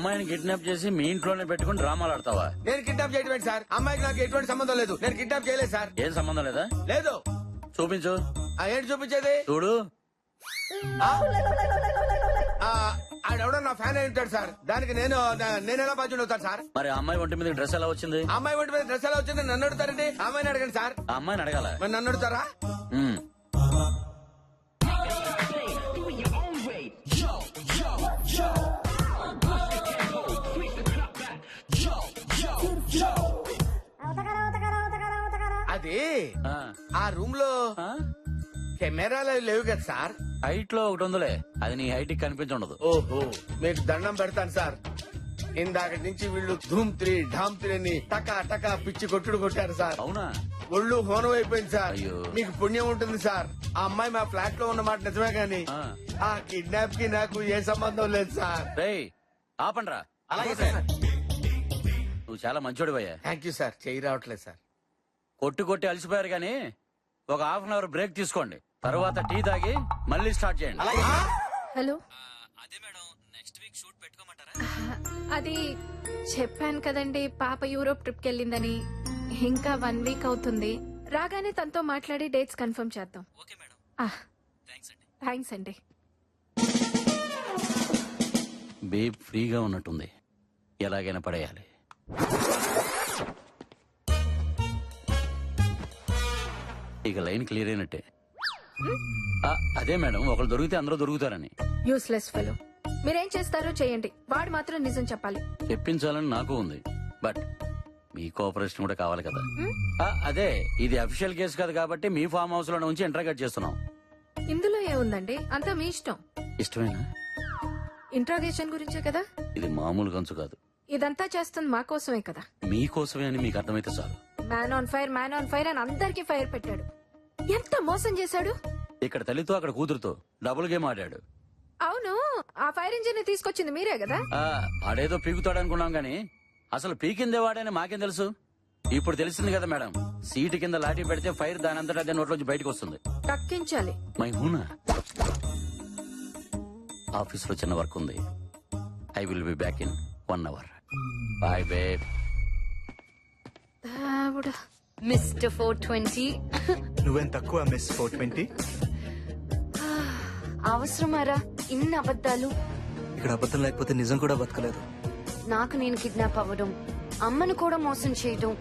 అమ్మాయిని కిడ్నాప్ చేసి మీ ఇంట్లోనే పెట్టుకుని డ్రామాలు ఆడతావా? నేను కిడ్నాప్ చేయడం సార్. అమ్మాయికి నాకు ఎటువంటి సంబంధం లేదు. నేను కిడ్నాప్ చేయలేదు సార్. ఏం సంబంధం లేదా? లేదు. చూపించు. ఏంటి చూపించేది? చూడు. ఆడెవడో నా ఫ్యాన్ అయి ఉంటాడు సార్. దానికి నేను ఎలా బాధ్యుడు అవుతాను సార్? మరి ఆ అమ్మాయి ఒంటి మీద డ్రెస్ ఎలా వచ్చింది? అమ్మాయి ఒంటి మీద డ్రెస్ ఎలా వచ్చింది నన్ను అడుగుతారండి? అమ్మాయిని అడగండి సార్. ఆ అమ్మాయిని అడగాల. మరి నన్ను అడుగుతారా? అది ఆ రూమ్ లో కెమెరాలు లేవు కదా సార్. హైట్ లో ఒకటి ఉందిలే, అది నీ హైట్ కి కనిపించుండదు. ఓహో, మీకు దండం పెడతాను సార్. ఇందాక నుంచి వీళ్ళు ధూమ్ 3 ఢామ్ 3 అని టకా టకా పిచ్చి కొట్టుడు కొట్టారు సార్. అవునా? ఒళ్ళు హోనం అయిపోయింది సార్. అయ్యో. మీకు పుణ్యం ఉంటుంది సార్. ఆ అమ్మాయి మా ఫ్లాట్ లో ఉన్న మాట నిజమే గానీ ఆ కిడ్నాప్ కి నాకు ఏ సంబంధం లేదు సార్. రేయ్ ఆపండ్రా. అలాగే సార్. నువ్వు చాలా మంచోడివయ్యా. Thank you sir. చేయి రావట్లేదు సార్. కొట్టి కొట్టి అలసిపోయారు గానీ ఒక హాఫ్ అన్ అవర్ బ్రేక్ తీసుకోండి. తర్వాత టీ తాగి మళ్ళీ స్టార్ట్ చేయండి. హలో. అదే మేడం, నెక్స్ట్ వీక్ షూట్ పెట్టుకోమంటారా? అది చెప్పాను కదండి, పాప యూరోప్ ట్రిప్ కి వెళ్ళిందని. ఇంకా 1 వీక్ అవుతుంది. రాగానే తనతో మాట్లాడి డేట్స్ కన్ఫర్మ్ చేద్దాం. Okay madam. థ్యాంక్స్ అండి. బేబ్ ఫ్రీగా ఉన్నట్టుంది, ఎలాగైనా పడేయాలి. ఇక లైన్ క్లియర్ అయినట్టే. అదే మేడం, ఒకరు దొరికితే అందరూ దొరుకుతారని. Useless fellow. మీరేం చేస్తారో చేయండి, వాడు మాత్రం నిజం చెప్పాలి. చెప్పించాలని నాకు ఉంది, బట్ మీ కోఆపరేషన్ కూడా కావాలి కదా. అదే, ఇది అఫీషియల్ కేసు కాదు కాబట్టి మీ ఫామ్ హౌస్ లో ఉంచి ఇంటరాగేట్ చేస్తున్నాం. ఇందులో ఏముందండి, అంతా మీ ఇష్టం. ఇష్టమేనా? ఇంట్రాగేషన్ గురించే కదా. ఇది మామూలు గంచు కాదు. ఇదంతా చేస్తుంది మా కోసమే కదా. మీకోసమే అని మీకు అర్థమైతే చాలు. మ్యాన్ ఆన్ ఫైర్ అని అందరికి ఫైర్ పెట్టాడు. ఎంత మోసం చేశాడు. ఇక్కడ తల్లితో అక్కడ కూతురుతో డబుల్ గేమ్ ఆడాడు. అవును, ఆ ఫైర్ ఇంజిన్ ని తీసుకొచ్చింది మీరే కదా. ఆడేదో పీకుతాడు అనుకున్నాం గానీ అసలు పీకిందే వాడని మాకేం తెలుసు. ఇప్పుడు తెలిసింది కదా మేడం, సీటు కింద లాఠీ పెడితే ఫైర్ దాని అంతటా అదే నోట్లోంచి బయటకు వస్తుంది. తక్కించాలి. మై హూనా. ఆఫీస్ లో చిన్న వర్క్ ఉంది. I will be back in 1 hour. Bye babe. Mister 420. నువ్వేం తక్కువ మిస్ 420. అవసరమారా ఇన్ని అబద్ధాలు? ఇక్కడ అబద్ధం లేకపోతే నిజం కూడా బతకలేదు. నాకు నేను కిడ్నాప్ అవ్వడం, అమ్మను కూడా మోసం చేయడం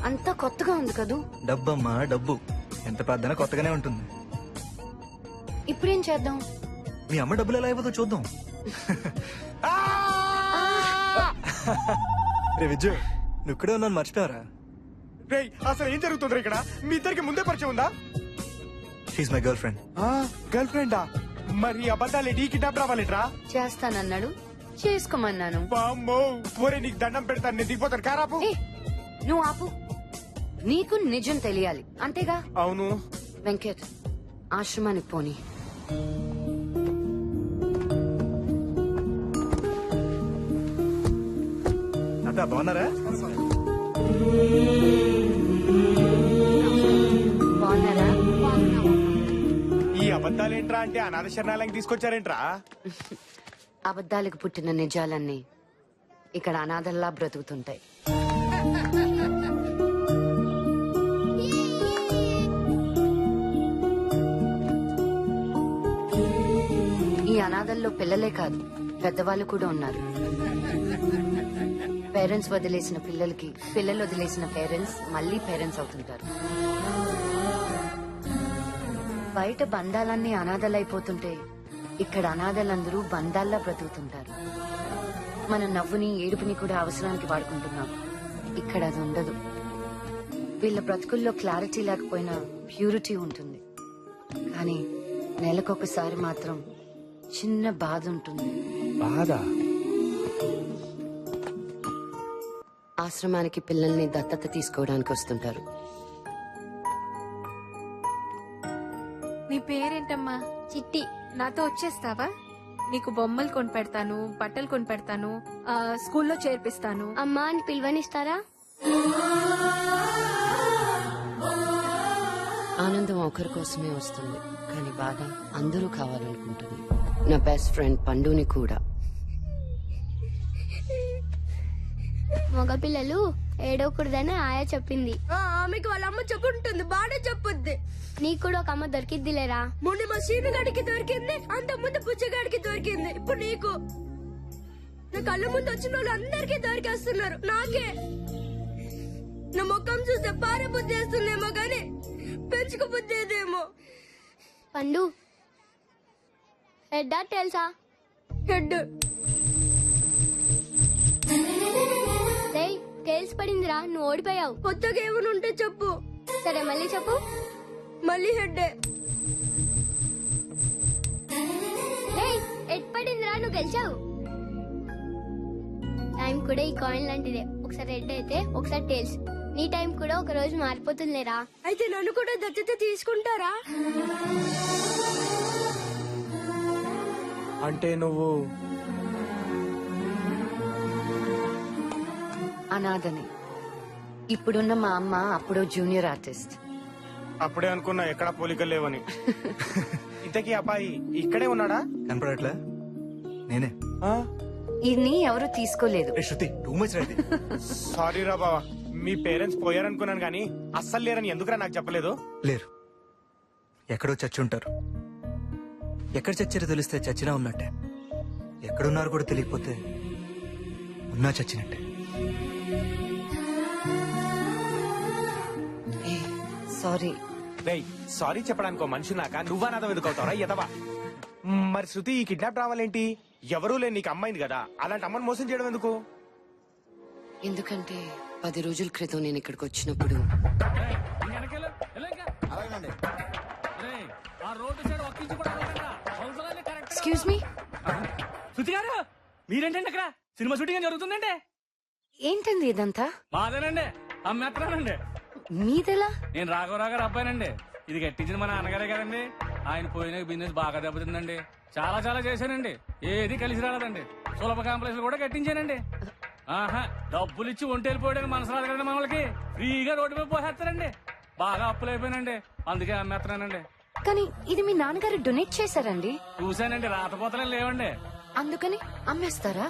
అంతా కొత్తగా ఉంది కదూ. డబ్బమ్మా డబ్బు, ఎంత పెద్దనా కొత్తగానే ఉంటుంది. ఇప్పుడేం చేద్దాం? మీ అమ్మ డబ్బులు ఎలా అయిపోతుందో చూద్దాం. రే విజయ్, నువ్వు ఇక్కడే ఉన్నాను మర్చిపోయారా? అసలు ఏం జరుగుతుంది ఇక్కడ? మీ ఇద్దరికి ముందే పరిచయం ఉందా? She my girl friend. Girl ఫ్రెండా? మరి అబద్ధాలు నీ కిడ్నాప్ రావాలిట్రా? చేస్తానన్నాడు, చేసుకోమన్నాను. ఒరే నీకు దండం పెడతాను, నేను దిగిపోతాను. కారాపు. నువ్వు ఆపు. నీకు నిజం తెలియాలి అంతేగా? అవును. వెంకట్, ఆశ్రమానికి పోని. అత్త బాగున్నారా? బాగున్నారా? ఈ అబద్ధాలేంట్రా అంటే అనాథ శరణాలయం తీసుకొచ్చారేంట్రా? అబద్ధాలకు పుట్టిన నిజాలన్నీ ఇక్కడ అనాథల్లా బ్రతుకుతుంటాయి. ఈ అనాథల్లో పిల్లలే కాదు, పెద్దవాళ్ళు కూడా ఉన్నారు. పేరెంట్స్ వదిలేసిన పిల్లలకి, పిల్లలు వదిలేసిన పేరెంట్స్ మళ్ళీ పేరెంట్స్ అవుతుంటారు. బయట బంధాలన్నీ అనాథలైపోతుంటే ఇక్కడ అనాథలందరూ బంధాల్లా బ్రతుకుతుంటారు. మన నవ్వుని, ఏడుపుని కూడా అవసరానికి వాడుకుంటున్నాం. ఇక్కడ అది ఉండదు. వీళ్ళ బ్రతుకుల్లో క్లారిటీ లేకపోయినా ప్యూరిటీ ఉంటుంది. కానీ నెలకొకసారి మాత్రం చిన్న బాధ ఉంటుంది. బాధ? ఆశ్రమానికి పిల్లల్ని దత్తత తీసుకోవడానికి వస్తుంటారు. నీ పేరేంటమ్మా? చిట్టి. నాతో వచ్చేస్తావా? నీకు బొమ్మలు కొనిపెడతాను, బట్టలు కొనిపెడతాను, స్కూల్లో చేర్పిస్తాను. అమ్మా అని పిలువనిస్తారా? ఆనందం ఒకరి కోసమే వస్తుంది, కానీ బాధ అందరూ కావాలనుకుంటుంది. నా బెస్ట్ ఫ్రెండ్ పండుని కూడా. మగపిల్లలు ఏడవకూడదని ఆయా చెప్పింది. ఆమెకి వాళ్ళ అమ్మ చెప్పుంటుంది, బాగా చెప్పుద్ది. నీకు కూడా ఒక అమ్మ దొరికిద్దిలేరా. మొన్న మా సీనుగాడికి దొరికింది, అంత ముందు పుచ్చగాడికి దొరికింది, ఇప్పుడు నీకు. నా కళ్ళ ముందు వచ్చిన వాళ్ళు అందరికీ దొరికేస్తున్నారు, నాకే. నా ముఖం చూస్తే పారే బుద్ధి వేస్తుందేమో గాని పెంచుకు బుద్ధి ఏదేమో. పండు హెడ్ తెలుసా? హెడ్ టేల్స్ పడిందిరా, నువ్వు ఓడిపోయావు. కొత్తగా ఏమైనా ఉంటే చెప్పు. సరే మళ్ళీ చెప్పు. మళ్ళీ హెడ్డే. హెడ్ పడిందిరా, నువ్వు గెలిచావు. టైం కూడా ఈ కాయిన్ లాంటిదే, ఒకసారి హెడ్ అయితే ఒకసారి టేల్స్. నీ టైం కూడా ఒక రోజు మారిపోతుందిలేరా. అయితే నన్ను కూడా దత్తత తీసుకుంటారా? అంటే నువ్వు అనాథని. ఇప్పుడున్న మా అమ్మ అప్పుడు జూనియర్ ఆర్టిస్ట్. అప్పుడే అనుకున్నా ఎక్కడా పోలికలు లేవని. ఇంతకీ అబ్బాయి ఇక్కడే ఉన్నాడా? కనపడట్లే? నేనే. ఇది ఎవరు తీసుకోలేదు. ఏ శృతి, టూ మచ్ రైతే. సారీ రా బావా, మీ పేరెంట్స్ పోయారనుకున్నాను గానీ అస్సలు లేరని ఎందుకురా నాకు చెప్పలేదు? లేరు, ఎక్కడో చచ్చి ఉంటారు. ఎక్కడ చచ్చారో తెలిస్తే చచ్చినా ఉన్నట్టే, ఎక్కడున్నారు కూడా తెలియకపోతే ఉన్నా చచ్చినట్టే. సారీ. రేయ్, సారీ చెప్పడానికి మనిషి నాక నువ్వా నాదం ఎదుకవుతావరా ఎదవా? మరి శృతి ఈ కిడ్నాప్ రావాలేంటి? ఎవరూ లేని నీకు అమ్మాయింది కదా, అలాంటి అమ్మని మోసం చేయడం ఎందుకు? ఎందుకంటే 10 రోజుల క్రితం నేను ఇక్కడికి వచ్చినప్పుడు ఎక్స్క్యూజ్ మీ. శృతి గారు, మీరేంటండి అక్కడ? సినిమా షూటింగ్ జరుగుతుందండి. ఏంటండి ఇదంతా? మాదేనండి, అమ్మేత్తరానండి. మీదెలా? నేను రాఘవరావు గారు అబ్బాయినండి. ఇది కట్టించిన మా నాన్నగారే కదండి. ఆయన పోయిన బిజినెస్ బాగా దెబ్బతిందండి. చాలా చాలా చేశానండి, ఏది కలిసి రాలేదండి. సులభ కాంప్లెక్స్ కూడా కట్టించానండి. ఆహా, డబ్బులు ఇచ్చి ఒంటి వెళ్ళిపోయాడు మనసు రాదు కదండి మనకి. ఫ్రీగా రోడ్డు మీద పోసేస్తారండి. బాగా అప్పులు అయిపోయినండి, అందుకే అమ్మేస్తున్నానండి. కానీ ఇది మీ నాన్నగారు డొనేట్ చేశారండి. చూశానండి, రాతపోతలే లేవండి. అందుకని అమ్మేస్తారా?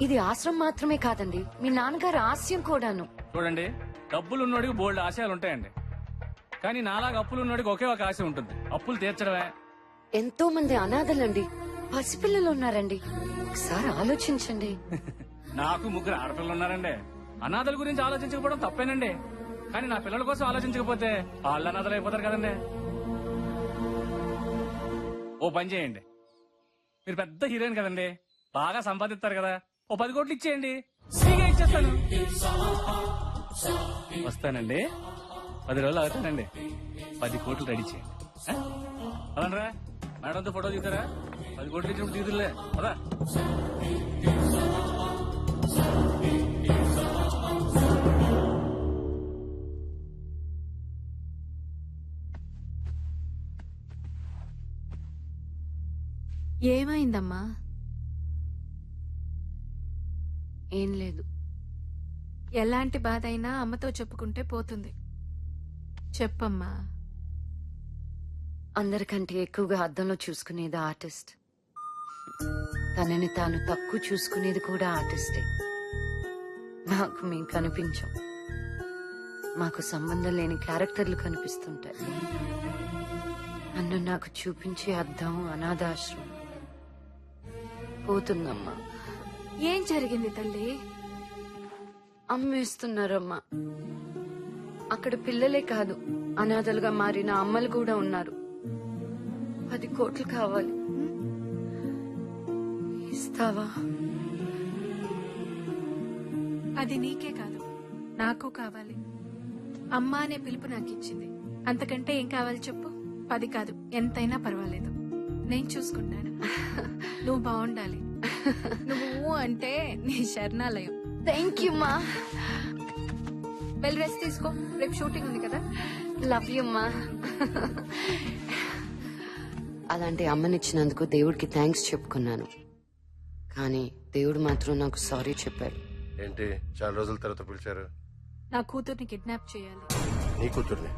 ఇది ఆశ్రమం మాత్రమే కాదండి, మీ నాన్నగారు ఆశయం కూడాను. చూడండి, డబ్బులు ఉన్నోడికి బోల్డ్ ఆశయాలు ఉంటాయండి. కానీ నాలాగా అప్పులు ఉన్నోడికి ఒకే ఒక ఆశ ఉంటుంది, అప్పులు తీర్చడమే. ఎంతో మంది అనాథలండి, పసిపిల్లలు ఉన్నారండి. ఒకసారి ఆలోచించండి. నాకు 3 ఆడపిల్లలు ఉన్నారండి. అనాథల గురించి ఆలోచించకపోవడం తప్పేనండి. కానీ నా పిల్లల కోసం ఆలోచించకపోతే వాళ్ళు అనాథలు అయిపోతారు కదండి. ఓ పని చేయండి, మీరు పెద్ద హీరోయిన్ కదండి, బాగా సంపాదిస్తారు కదా, ఓ 10 కోట్లు ఇచ్చేయండి, ఫ్రీగా ఇచ్చేస్తాను. వస్తానండి, 10 రోజులు అవుతానండి. 10 కోట్లు రెడీ చేయండి. అలానరా మేడంతో ఫోటో దిగుతారా? 10 కోట్లు ఇచ్చినప్పుడు దిగుతులే అదా. ఏమైందమ్మా? ఏం లేదు. ఎలాంటి బాధ అయినా అమ్మతో చెప్పుకుంటే పోతుంది. చెప్పమ్మా. అందరికంటే ఎక్కువగా అద్దంలో చూసుకునేది ఆర్టిస్ట్. తనని తాను తక్కువ చూసుకునేది కూడా ఆర్టిస్టే. నాకు మేము కనిపించాం, మాకు సంబంధం లేని క్యారెక్టర్లు కనిపిస్తుంటాయి. నన్ను నాకు చూపించే అద్దం అనాథాశ్రమం. పోతుందమ్మా. ఏం జరిగింది తల్లి? అమ్మేస్తున్నారమ్మా. అక్కడ పిల్లలే కాదు, అనాథలుగా మారిన అమ్మలు కూడా ఉన్నారు. 10 కోట్లు కావాలి, ఇస్తావా? అది నీకే కాదు, నాకు కావాలి. అమ్మ అనే పిలుపు నాకు ఇచ్చింది, అంతకంటే ఏం కావాలి చెప్పు? 10 కాదు, ఎంతైనా పర్వాలేదు, నేను చూసుకుంటాను. నువ్వు బాగుండాలి. నువ్వు అంటే నీ శరణాలయం. థ్యాంక్ యూ మా. వెళ్ళి రెస్ట్ తీసుకో, రేపు షూటింగ్ ఉంది కదా. లవ్ యూ మా. అలాంటి అమ్మనిచ్చినందుకు దేవుడికి థ్యాంక్స్ చెప్పుకున్నాను, కానీ దేవుడు మాత్రం నాకు సారీ చెప్పాడు. ఏంటి చాలా రోజుల తర్వాత పిలిచారు? నా కూతుర్ని కిడ్నాప్ చేయాలి. నీ కూతుర్ని?